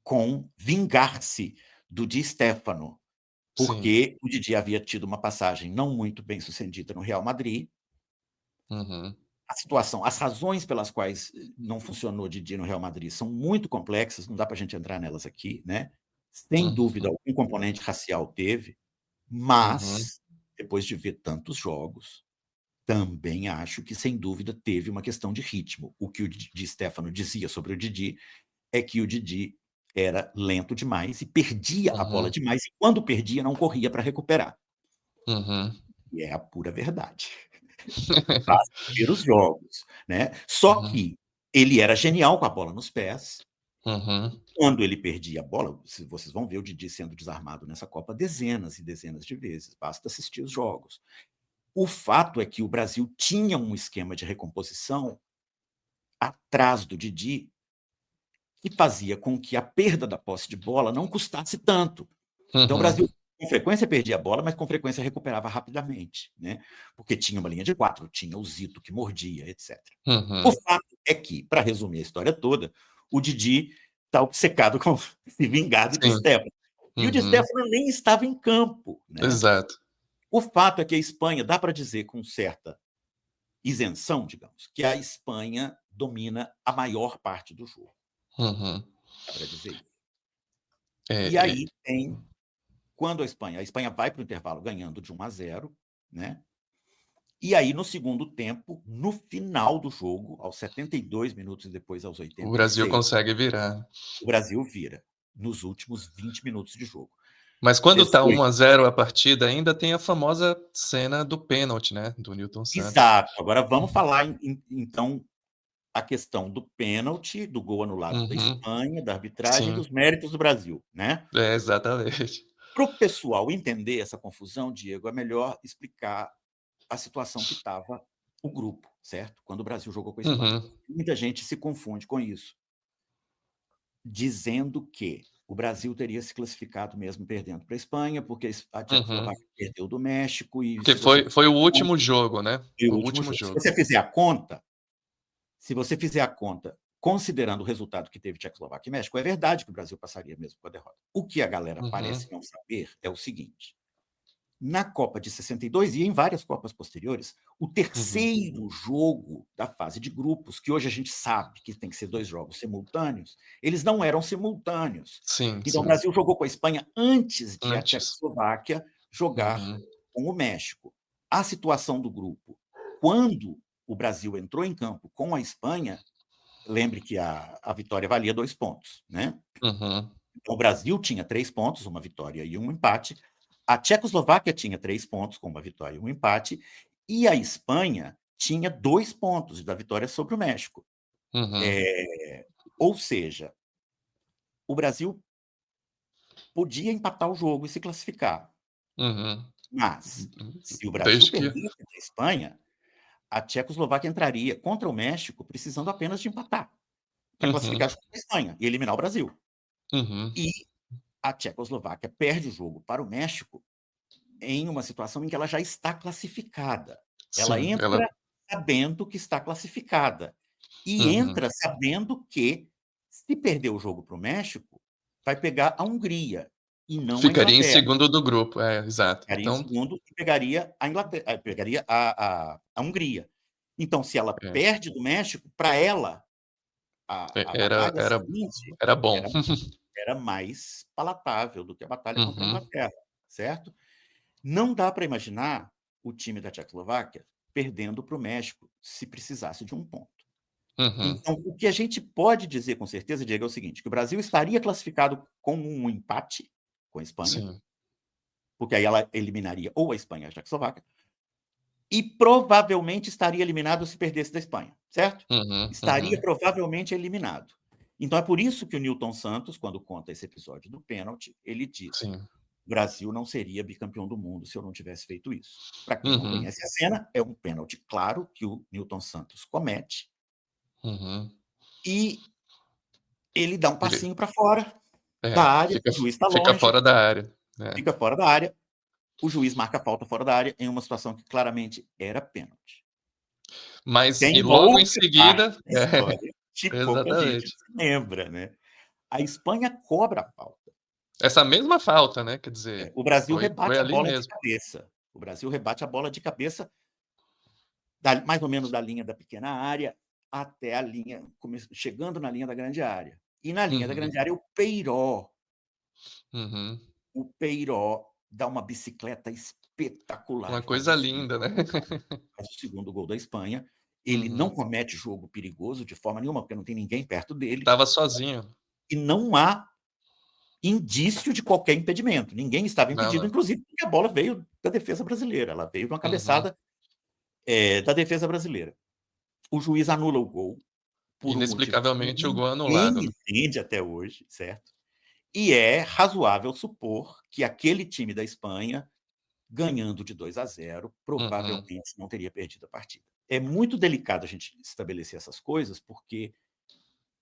com vingar-se do Di Stéfano, sim. porque o Didi havia tido uma passagem não muito bem-sucedida no Real Madrid. Uhum, A situação, as razões pelas quais não funcionou o Didi no Real Madrid são muito complexas, não dá para a gente entrar nelas aqui, né. Sem dúvida, uhum, algum componente racial teve, uhum, mas, depois de ver tantos jogos, também acho que, sem dúvida, teve uma questão de ritmo. O que o Di Stéfano dizia sobre o Didi é que o Didi era lento demais e perdia a bola uhum, demais, e quando perdia não corria para recuperar. uhum. E é a pura verdade. Basta ver os jogos, né. Só Uhum, que ele era genial com a bola nos pés. uhum, Quando ele perdia a bola, se vocês vão ver o Didi sendo desarmado nessa Copa dezenas e dezenas de vezes, basta assistir os jogos. O fato é que o Brasil tinha um esquema de recomposição atrás do Didi, que fazia com que a perda da posse de bola não custasse tanto. Então o uhum, Brasil, com frequência, perdia a bola, mas com frequência recuperava rapidamente, né, porque tinha uma linha de 4, tinha o Zito que mordia, etc. O uhum. fato é que, para resumir a história toda, o Didi está obcecado com se vingar do Di Sim. Stéfano. E o Di Uhum. Stéfano nem estava em campo, né. Exato. O fato é que a Espanha, dá para dizer com certa isenção, digamos, que a Espanha domina a maior parte do jogo, Uhum. dá para dizer isso. É, E é, aí tem quando a Espanha vai para o intervalo ganhando de 1-0, né, e aí no segundo tempo, no final do jogo, aos 72 minutos e depois aos o Brasil 86, consegue virar. o Brasil vira, nos últimos 20 minutos de jogo. Mas quando tá 18 1-0 a partida, ainda tem a famosa cena do pênalti, né, do Nilton Santos. Exato. Agora vamos falar então a questão do pênalti, do gol anulado da Uhum. Espanha, da arbitragem e Sim. dos méritos do Brasil, né. É, exatamente. Para o pessoal entender essa confusão, Diego, é melhor explicar a situação que estava o grupo, certo? Quando o Brasil jogou com a Espanha. Uhum. Muita gente se confunde com isso, dizendo que o Brasil teria se classificado mesmo perdendo para a Espanha, porque a Uhum. Tchecoslováquia perdeu do México e Porque se você foi o último jogo, né, foi o o último último jogo. Se jogo. você fizer a conta, se você fizer a conta considerando o resultado que teve Tchecoslováquia e México, é verdade que o Brasil passaria mesmo com a derrota. O que a galera Uhum. parece não saber é o seguinte: na Copa de 62 e em várias Copas posteriores, o Uhum. terceiro jogo da fase de grupos, que hoje a gente sabe que tem que ser 2 jogos simultâneos, eles não eram simultâneos. Sim, Então o sim. Brasil jogou com a Espanha antes de a Antes. Tchecoslováquia jogar Uhum. com o México. A situação do grupo, quando o Brasil entrou em campo com a Espanha, lembre que a vitória valia 2 pontos, né. Uhum. Então o Brasil tinha 3 pontos, uma vitória e um empate. A Tchecoslováquia tinha 3 pontos, com uma vitória e um empate. E a Espanha tinha 2 pontos da vitória sobre o México. Uhum. Ou seja, o Brasil podia empatar o jogo e se classificar. Uhum. Mas, se o Brasil Desde que perdesse para a Espanha, a Tchecoslováquia entraria contra o México precisando apenas de empatar, para uhum. classificar junto com a Espanha e eliminar o Brasil. Uhum. E a Tchecoslováquia perde o jogo para o México em uma situação em que ela já está classificada. Ela Sim, ela entra sabendo que está classificada e uhum. entra sabendo que, se perder o jogo para o México, vai pegar a Hungria e não a Ficaria em Inglaterra. segundo do grupo, é, exato. Ficaria em Então segundo e pegaria a Inglaterra, pegaria a Hungria. Então, se ela é, perde do México, para ela, a era batalha seguinte era bom. era mais palatável do que a batalha contra a Uhum, Inglaterra, certo? Não dá para imaginar o time da Tchecoslováquia perdendo para o México, se precisasse de um ponto. uhum. Então, o que a gente pode dizer com certeza, Diego, é o seguinte: que o Brasil estaria classificado com um empate com a Espanha, Sim. porque aí ela eliminaria ou a Espanha ou a Tchecoslováquia, e provavelmente estaria eliminado se perdesse da Espanha, certo? Uhum, Estaria uhum. provavelmente eliminado. Então é por isso que o Newton Santos, quando conta esse episódio do pênalti, ele diz: Sim. "O Brasil não seria bicampeão do mundo se eu não tivesse feito isso". Para quem não Uhum, conhece a cena, é um pênalti claro que o Newton Santos comete uhum. e ele dá um Ele passinho para fora da área, fica o juiz está fica longe, fora da área. É. fica fora da área, o juiz marca a falta fora da área em uma situação que claramente era pênalti. Mas Tem e uma logo em outra parte seguida da história que pouca gente exatamente. se lembra, né. A Espanha cobra a falta. Essa mesma falta, né, quer dizer, O Brasil foi rebate a ali bola de mesmo. cabeça. O Brasil rebate a bola de cabeça da mais ou menos da linha da pequena área até a linha chegando na linha da grande área. E na linha da Uhum, grande área uhum. o Peiró dá uma bicicleta espetacular Uma e faz coisa o segundo linda, né. gol da Espanha. Faz o segundo gol da Espanha. Ele não Uhum. comete jogo perigoso de forma nenhuma, porque não tem ninguém perto dele, Estava sozinho. e não há indício de qualquer impedimento. Ninguém estava Não, impedido, não. inclusive porque a bola veio da defesa brasileira, ela veio de uma Uhum. cabeçada, da defesa brasileira. O juiz anula o gol, por um motivo que Inexplicavelmente o gol anulado, ninguém né. entende até hoje, certo? E é razoável supor que aquele time da Espanha, ganhando de 2-0, Uhum. provavelmente não teria perdido a partida. É muito delicado a gente estabelecer essas coisas, porque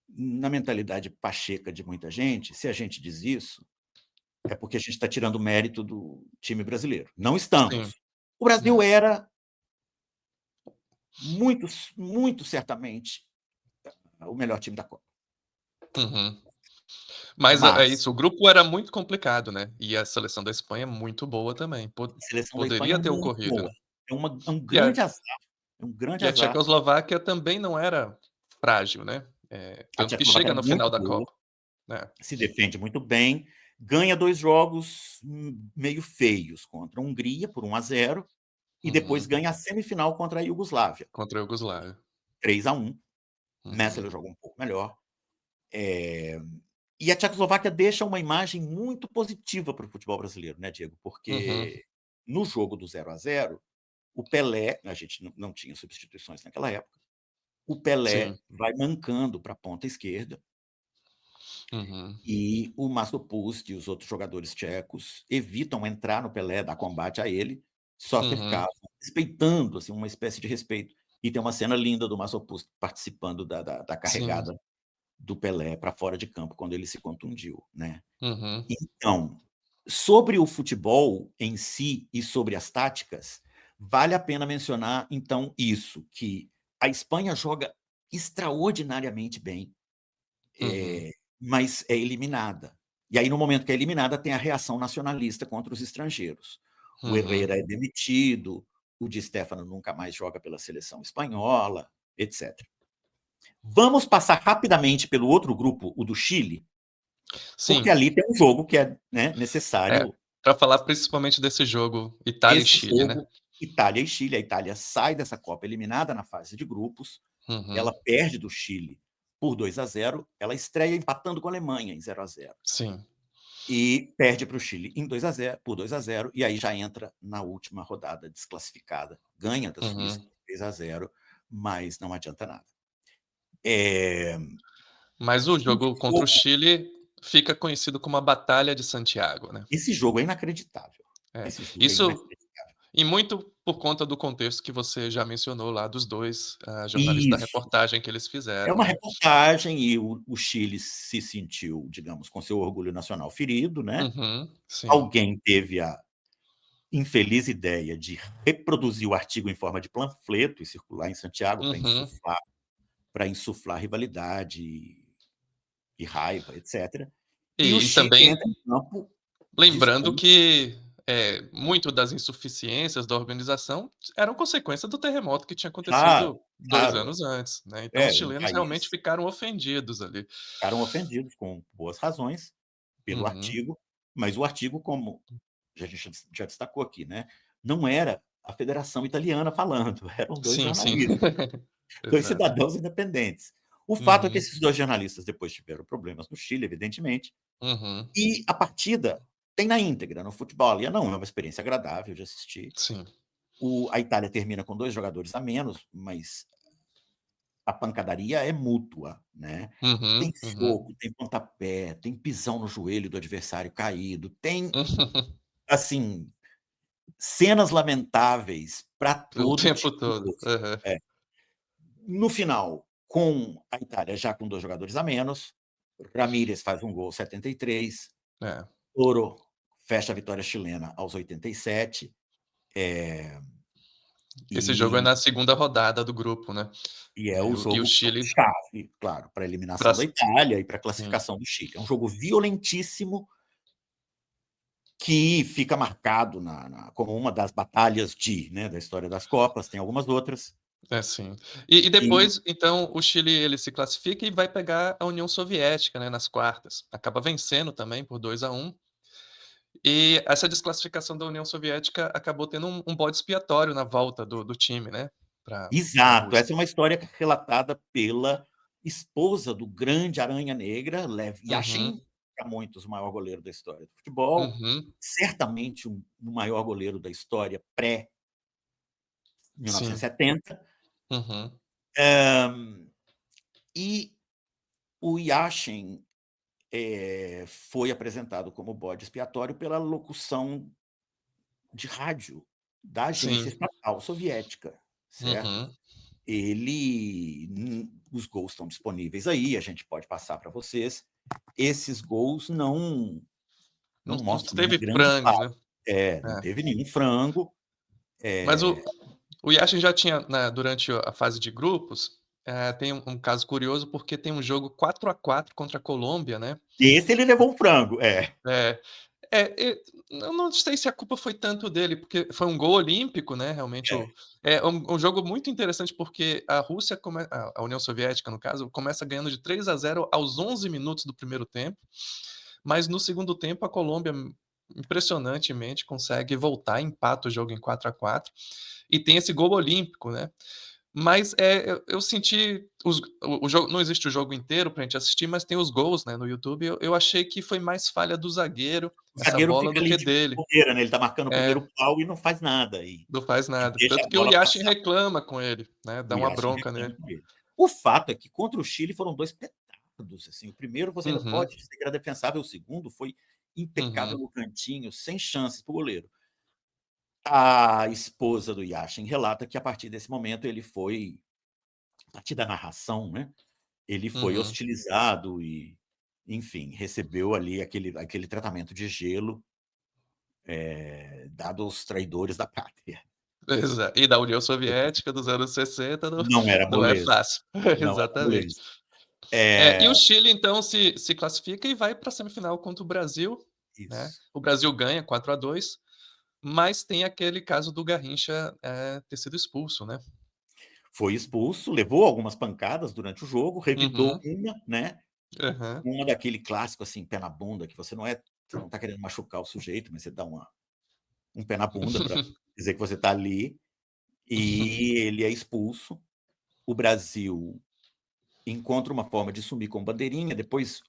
na mentalidade pacheca de muita gente, se a gente diz isso, é porque a gente está tirando o mérito do time brasileiro. Não Sim. estamos. O Brasil É. era muito, muito certamente o melhor time da Copa. Uhum. Mas é Mas isso, o grupo era muito complicado, né, e a seleção da Espanha é muito boa também, a seleção da Espanha é poderia ter muito ocorrido, boa. né. É um E a grande azar, é um grande e a azar. Tchecoslováquia também não era frágil, né, A tanto que Tchecoslováquia chega era no final muito da boa, Copa, né. se defende muito bem, ganha 2 jogos, meio feios contra a Hungria por 1-0 e depois Uhum. ganha a semifinal contra a Iugoslávia, Contra a Iugoslávia. 3-1. Uhum. Messi jogou um pouco melhor. Eh, e a Tchecoslováquia deixa uma imagem muito positiva para o futebol brasileiro, né, Diego, Uhum. porque no jogo do 0-0, o Pelé, a gente não tinha substituições naquela época, o Pelé Sim. vai mancando para a ponta esquerda Uhum. e o Masopust e os outros jogadores tchecos evitam entrar no Pelé, dar combate a ele, só Uhum. cercavam, respeitando, assim, uma espécie de respeito. E tem uma cena linda do Masopust participando da Sim. carregada do Pelé para fora de campo quando ele se contundiu, né. Uhum. Então, sobre o futebol em si e sobre as táticas, vale a pena mencionar então isso, que a Espanha joga extraordinariamente bem, Uhum. mas é eliminada. E aí no momento que é eliminada tem a reação nacionalista contra os estrangeiros. O Uhum. Herrera é demitido, o Di Stéfano nunca mais joga pela seleção espanhola, etc. Vamos passar rapidamente pelo outro grupo, o do Chile, porque Sim. ali tem um jogo que é, né, É, necessário. pra falar principalmente desse jogo Itália e Esse Chile, né. jogo, Itália e Chile, a Itália sai dessa Copa eliminada na fase de grupos, ela Uhum. perde do Chile por 2-0, ela estreia empatando com a Alemanha em 0-0 Sim. e perde para o Chile em 2-0 por 2-0 e aí já entra na última rodada desclassificada. Ganha da Suíça Uhum. por 3-0, mas não adianta nada. Eh, Mas o o jogo contra o jogo Chile fica conhecido como a Batalha de Santiago, né. esse jogo é inacreditável, É. esse jogo é Isso inacreditável. e muito por conta do contexto que você já mencionou lá dos 2 jornalistas da Isso. reportagem que eles É fizeram, uma né. reportagem e o Chile se sentiu, digamos, com seu orgulho nacional ferido, né. Uhum. Sim. Alguém teve a infeliz ideia de reproduzir o artigo em forma de panfleto e circular em Santiago Uhum. para insuflar rivalidade e raiva, etcétera. E o E Chile também entra em campo lembrando disposto. que, muito das insuficiências da organização eram consequência do terremoto que tinha Claro, acontecido 2 claro. anos antes, né, então os É, um chilenos realmente país ficaram ofendidos ali. ficaram ofendidos com boas razões pelo Uhum. artigo, mas o artigo, como a gente já destacou aqui, né, não era a Federação Italiana falando, eram 2 Sim, sim. jornalistas, 2 Exato. cidadãos independentes. O fato é que Uhum, esses 2 jornalistas depois tiveram problemas no Chile, evidentemente, uhum. e a partida tem na íntegra no Futebol. Não é uma experiência agradável de assistir. Sim. A Itália termina com 2 jogadores a menos, mas a pancadaria é mútua, né. Tem Uhum, uhum. soco, tem pontapé, tem pisão no joelho do adversário caído, tem, assim, cenas lamentáveis para O todo tempo tipo de todo. gosto. Aham. É. No final, com a Itália já com 2 jogadores a menos, Ramírez faz um gol aos 73, É. Toro fecha a vitória chilena aos 87, eh, Esse jogo é e na segunda rodada do grupo, né. é o E o jogo Chile chave, claro, para a pra eliminação da Itália e para a sim, classificação do Chile. É um jogo violentíssimo que fica marcado como uma das batalhas né, da história das Copas, tem algumas outras, é sim. E e depois, então, o Chile ele se classifica e vai pegar a União Soviética, né, nas quartas. Acaba vencendo também por 2-1. E essa desclassificação da União Soviética acabou tendo um bode expiatório na volta do time, né, pra exato, Rússia. essa é uma história relatada pela esposa do grande Aranha Negra, Lev Yashin, Uhum, para muitos o maior goleiro da história do futebol, uhum, certamente o maior goleiro da história sim, pré-1970, uhum, e o Yashin foi apresentado como bode expiatório pela locução de rádio da agência sim, estatal soviética, certo? uhum. Os gols estão disponíveis aí, a gente pode passar para vocês. Esses gols não Não mostram nenhum teve grande frangos, fato. né. Não É. teve nenhum frango. Mas É, o Yashin já tinha, durante a fase de grupos, tem um caso curioso, porque tem um jogo 4-4 contra a Colômbia, né. esse ele levou um frango. É, eu não sei se a culpa foi tanto dele, porque foi um gol olímpico, né, realmente É. é um jogo muito interessante, porque a Rússia a União Soviética, no caso, começa ganhando de 3-0 aos 11 minutos do primeiro tempo, mas no segundo tempo a Colômbia, impressionantemente, consegue voltar, empata o jogo em 4-4 e tem esse gol olímpico, né. Mas, eu senti o jogo não existe o jogo inteiro pra gente assistir, mas tem os gols, né, no YouTube, eu achei que foi mais falha do zagueiro, O essa zagueiro bola, fica do ali que de dele. bobeira, né, ele está marcando o É, primeiro pau e não faz nada, não faz e nada. deixa Tanto a que o bola Yashin passar. reclama com ele, né, dá O uma Yashin bronca nele. reclama com ele. O fato é que contra o Chile foram 2 petardos, assim, o primeiro você ainda Uhum, pode dizer que era defensável, o segundo foi impecável uhum, no cantinho, sem chances para o goleiro. A esposa do Yashin relata que a partir desse momento ele foi, a partir da narração, né, ele foi uhum. hostilizado e, enfim, recebeu ali aquele tratamento de gelo, dado aos traidores da pátria. E da União Soviética dos anos 60 Não era não é moleza, fácil. não era Exatamente. moleza. E É, o Chile então se classifica e vai pra semifinal contra o Brasil, né. isso. O Brasil ganha 4-2. Mas tem aquele caso do Garrincha, ter sido expulso, né. Foi expulso, levou algumas pancadas durante o jogo, revidou Uhum. uma, né, Aham. uma daquele clássico, assim, pé na bunda, que você não tá querendo machucar o sujeito, mas você dá um pé na bunda para dizer que você tá ali, e ele é expulso. O Brasil encontra uma forma de sumir com bandeirinha, depois,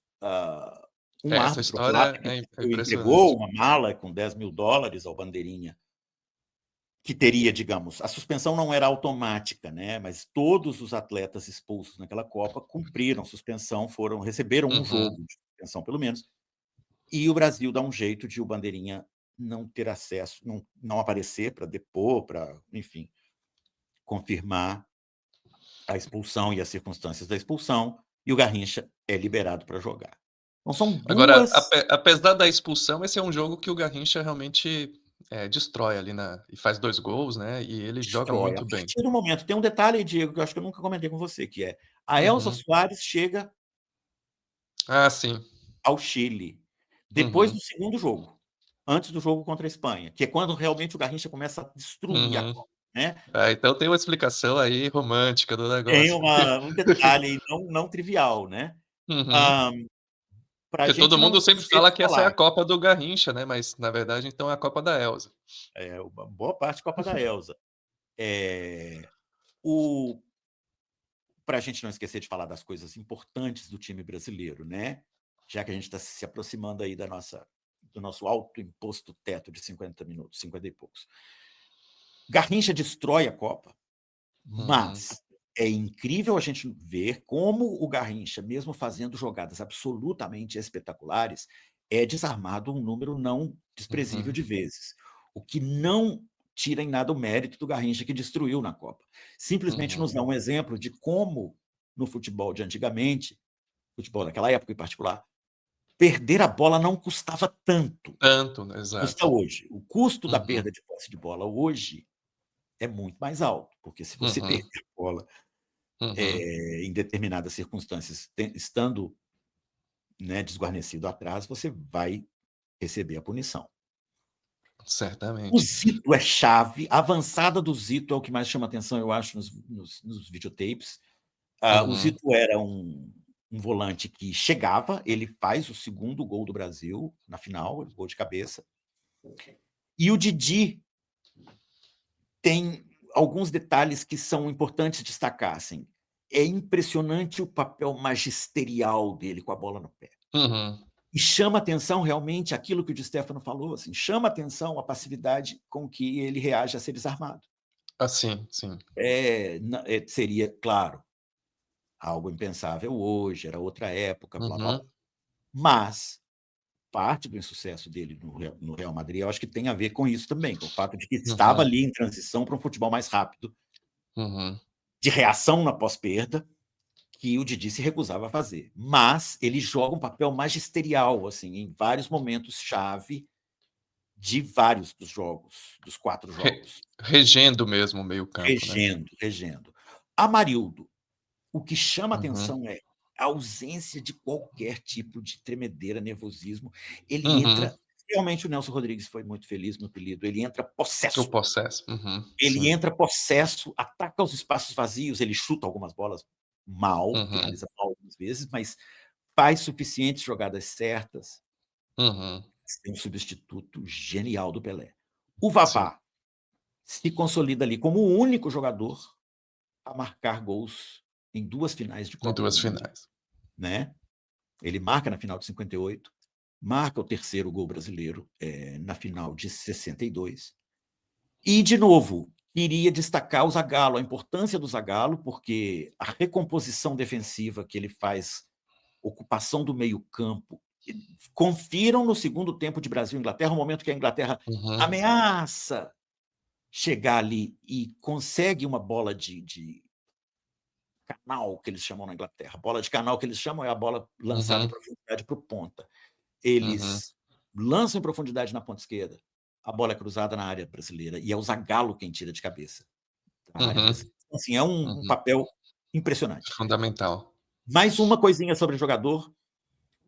um Essa árbitro lá história é entregou impressionante. uma mala com $10.000 ao bandeirinha, que teria, digamos, a suspensão não era automática, né, mas todos os atletas expulsos naquela Copa cumpriram suspensão, receberam um Uhum, jogo de suspensão pelo menos, e o Brasil dá um jeito de o bandeirinha não ter acesso, não aparecer para depor, para, enfim, confirmar a expulsão e as circunstâncias da expulsão, e o Garrincha é liberado para jogar. Então são Agora, duas apesar da expulsão, esse é um jogo que o Garrincha realmente, destrói ali e faz 2 gols, né, e ele joga destrói. A muito bem. partir do momento tem um detalhe, Diego, que eu acho que eu nunca comentei com você, que é a Elza Uhum. Soares chega Ah, sim. ao Chile depois Uhum, do segundo jogo, antes do jogo contra a Espanha, que é quando realmente o Garrincha começa a destruir a uhum. Copa, né. Ah, então tem uma explicação aí romântica do Tem negócio. um detalhe aí não trivial, né. Uhum. Hã, pra Porque todo gente não mundo sempre esquecer fala de que essa é a falar, Copa do Garrincha, né, mas na verdade então é a Copa da Elza. uma boa parte Copa da Elza. Eh, o Pra gente não esquecer de falar das coisas importantes do time brasileiro, né, já que a gente está se aproximando aí do nosso alto imposto teto de 50 minutos, 50 e poucos. Garrincha destrói a Copa, Uhum. mas é incrível a gente ver como o Garrincha, mesmo fazendo jogadas absolutamente espetaculares, é desarmado um número não desprezível Uhum. de vezes, o que não tira em nada o mérito do Garrincha que destruiu na Copa. Simplesmente Uhum. nos dá um exemplo de como, no futebol de antigamente, futebol daquela época em particular, perder a bola não custava tanto, Tanto, né, custa exato. hoje. O custo da Uhum. perda de posse de bola hoje é muito mais alto, porque se você Uhum. perder a bola, Uhum. em determinadas circunstâncias, estando, né, desguarnecido atrás, você vai receber a punição. O Certamente. Zito é chave, a avançada do Zito é o que mais chama atenção, eu acho, nos videotapes. O Uhum. Zito era um volante que chegava, ele faz o segundo gol do Brasil na final, gol de cabeça. E o Didi tem alguns detalhes que são importantes destacar, assim. É impressionante o papel magisterial dele com a bola no pé. Uhum. E chama atenção realmente aquilo que o Di Stéfano falou, assim, chama atenção a passividade com que ele reage a ser desarmado. Ah, sim, sim. Seria, claro, algo impensável hoje, era outra época, blá, blá, blá. Uhum. Mas parte do insucesso dele no Real Madrid, eu acho que tem a ver com isso também, com o fato de que estava Uhum. ali em transição para um futebol mais rápido, Uhum. de reação na pós-perda, que o Didi se recusava a fazer. Mas ele joga um papel magisterial, assim, em vários momentos chave de vários dos jogos, dos 4 jogos. Regendo mesmo o meio-campo, né. Regendo. Amarildo, o que chama Uhum. atenção é a ausência de qualquer tipo de tremedeira, nervosismo. Ele Uhum. entra, realmente o Nelson Rodrigues foi muito feliz no apelido, ele entra O possesso. possesso. Uhum. Ele Sim. entra possesso, ataca os espaços vazios, ele chuta algumas bolas mal, Uhum. finaliza mal algumas vezes, mas faz suficientes jogadas certas, Uhum. ser um substituto genial do Pelé. O Sim. Vavá se consolida ali como o único jogador a marcar gols em 2 finais de Em Copa do 2 Mundo, finais. né. Ele marca na final de 58, marca o terceiro gol brasileiro, na final de 62. E, de novo, queria destacar o Zagallo, a importância do Zagallo, porque a recomposição defensiva que ele faz, ocupação do meio-campo. Confiram no segundo tempo de Brasil e Inglaterra, o momento que a Inglaterra Uhum. ameaça chegar ali e consegue uma bola de canal, que eles chamam na Inglaterra. Bola de canal que eles chamam é a bola lançada em Uhum. profundidade para o ponta. Uhum. Eles lançam em profundidade na ponta esquerda, a bola é cruzada na área brasileira e é o Zagallo quem tira de cabeça na área Uhum. brasileira. Então, assim, é um Uhum. papel impressionante. Fundamental. Mais uma coisinha sobre o jogador,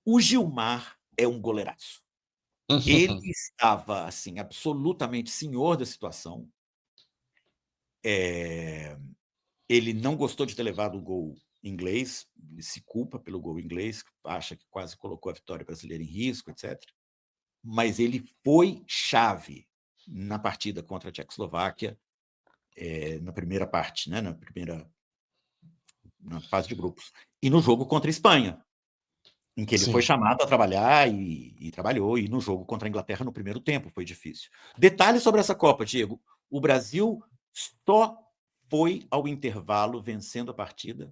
o Gilmar é um goleiraço. Ele estava, assim, absolutamente senhor da situação. Eh, Ele não gostou de ter levado o gol inglês, ele se culpa pelo gol inglês, acha que quase colocou a vitória brasileira em risco, etcétera. Mas ele foi chave na partida contra a Tchecoslováquia, na primeira parte, né, na fase de grupos. E no jogo contra a Espanha, em que ele foi Sim. chamado a trabalhar e trabalhou, e no jogo contra a Inglaterra no primeiro tempo foi difícil. Detalhe sobre essa Copa, Diego: o Brasil só foi ao intervalo vencendo a partida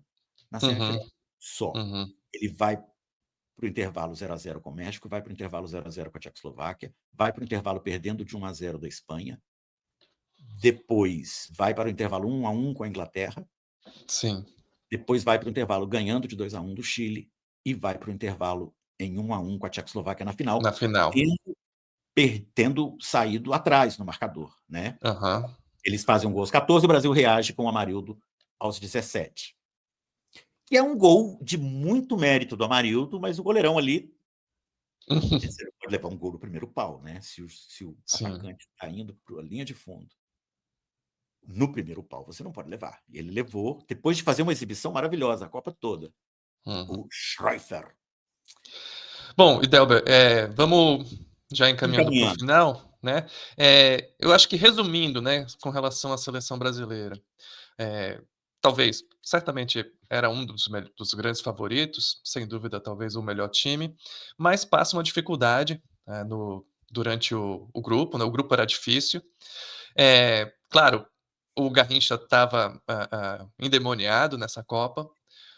na Uhum. semifinal, só. Uhum. Ele vai para o intervalo 0-0 com o México, vai para o intervalo 0-0 com a Tchecoslováquia, vai para o intervalo perdendo de 1-0 da Espanha, depois vai para o intervalo 1-1 com a Inglaterra, Sim. depois vai para o intervalo ganhando de 2-1 do Chile e vai para o intervalo em 1-1 com a Tchecoslováquia na final, Na final. tendo saído atrás no marcador, né. Aham. Eles fazem um gol aos 14, o Brasil reage com o Amarildo aos 17. Que é um gol de muito mérito do Amarildo, mas o goleirão ali, você não pode levar um gol no primeiro pau, né, se o Sim. atacante está indo para a linha de fundo, no primeiro pau você não pode levar. E ele levou, depois de fazer uma exibição maravilhosa a Copa toda, Uhum. o Schroefer. Bom, e Delber, vamos já encaminhando para o Encaminhando. final, né, eu acho que resumindo, né, com relação à seleção brasileira, eh, talvez, certamente era um dos grandes favoritos, sem dúvida, talvez o melhor time, mas passa uma dificuldade, no durante o grupo, né, o grupo era difícil, Claro, o Garrincha estava endemoniado nessa Copa,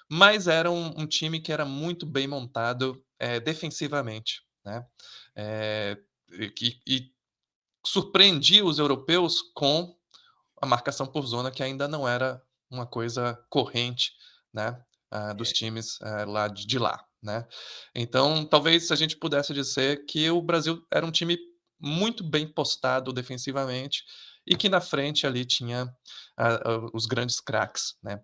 mas era um time que era muito bem montado defensivamente, né? E surpreendia os europeus com a marcação por zona, que ainda não era uma coisa corrente, né, dos times lá de lá, né. Então, talvez a gente pudesse dizer que o Brasil era um time muito bem postado defensivamente e que na frente ali tinha os grandes craques, né,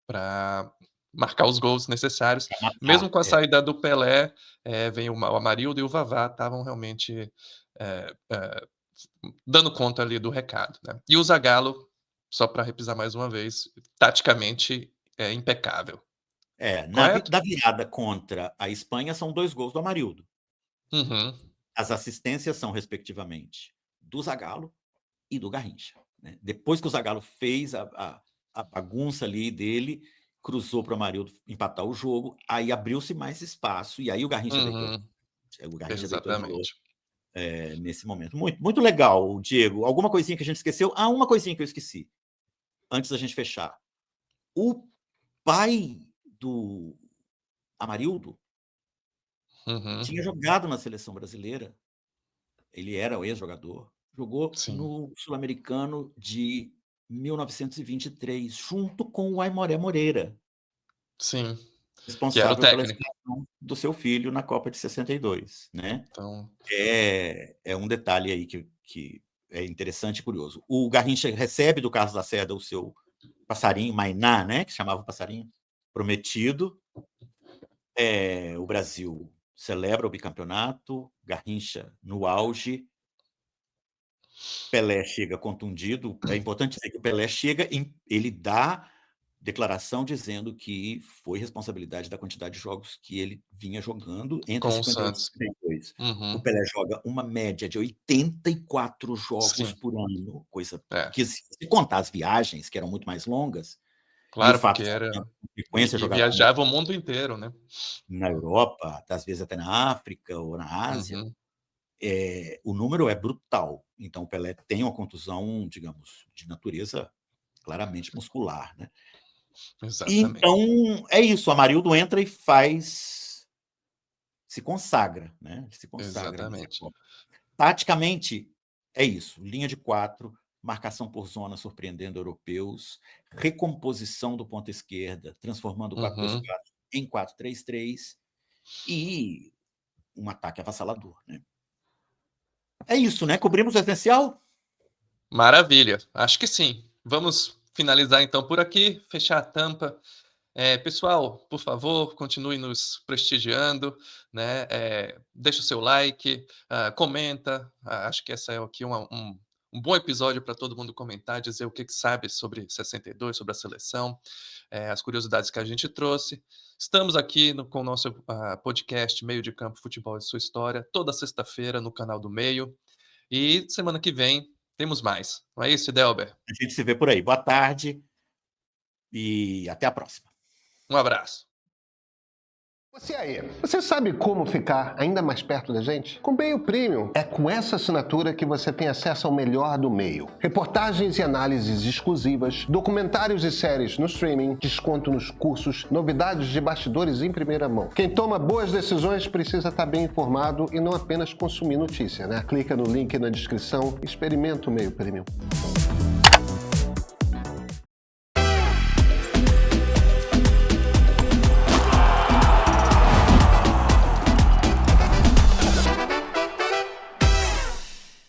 para marcar os gols necessários. Pra Mesmo matar. com a saída do Pelé, vem o Amarildo e o Vavá estavam realmente, eh eh, dando conta ali do recado, né. E o Zagallo, só para repisar mais uma vez, taticamente é impecável, correto? Da virada contra a Espanha são 2 gols do Amarildo. Uhum, As assistências são, respectivamente, do Zagallo e do Garrincha, né. Depois que o Zagallo fez a bagunça ali dele, cruzou para o Amarildo empatar o jogo, aí abriu-se mais espaço, e aí o Garrincha deitou. uhum, O Garrincha deitou e rolou, exatamente. nesse momento. Muito, muito legal, Diego. Alguma coisinha que a gente esqueceu? Ah, uma coisinha que eu esqueci, antes da gente fechar. O pai do Amarildo Uhum, tinha jogado na seleção brasileira. Ele era o ex-jogador, jogou sim, no Sul-Americano de 1923, junto com o Aimoré Moreira, sim, que era o responsável pela técnico. escalação do seu filho na Copa de 62, né. Então É um detalhe aí que é interessante e curioso. O Garrincha recebe do Carlos Lacerda o seu passarinho, Mainá, né, que chamava o passarinho, prometido. O Brasil celebra o bicampeonato, Garrincha no auge, Pelé chega contundido. É importante dizer que o Pelé chega ele dá declaração dizendo que foi responsabilidade da quantidade de jogos que ele vinha jogando entre com o 58 e Santos. 62. O Uhum, Pelé joga uma média de 84 jogos sim, por ano, coisa é, que, se contar as viagens, que eram muito mais longas, e o claro, fato porque de era com frequência e jogar viajava o mundo inteiro, né. na Europa, às vezes até na África ou na Ásia, Uhum, o número é brutal. Então o Pelé tem uma contusão, digamos, de natureza claramente muscular, né. exatamente, Então é isso, o Amarildo entra e se consagra, né, se consagra nessa exatamente. Copa. Taticamente, é isso, linha de 4, marcação por zona surpreendendo europeus, recomposição do ponta esquerda, transformando o Uhum, 4-2-4 em 4-3-3 e um ataque avassalador, né. É isso, né, cobrimos o essencial? maravilha, acho que sim. Vamos finalizar então por aqui, fechar a tampa. Pessoal, por favor, continue nos prestigiando, né, deixa o seu like, comenta, acho que essa é aqui um bom episódio para todo mundo comentar, dizer o que que sabe sobre 62, sobre a seleção, as curiosidades que a gente trouxe. Estamos aqui com o nosso, podcast Meio de Campo Futebol e Sua História, toda sexta-feira no canal do Meio, e semana que vem temos mais. Não é isso, Delber? A gente se vê por aí. Boa tarde e até a próxima. Um abraço. Você aí, você sabe como ficar ainda mais perto da gente? Com o Meio Premium, é com essa assinatura que você tem acesso ao melhor do meio. Reportagens e análises exclusivas, documentários e séries no streaming, desconto nos cursos, novidades de bastidores em primeira mão. Quem toma boas decisões precisa estar bem informado e não apenas consumir notícia, né? Clica no link na descrição e experimenta o Meio Premium.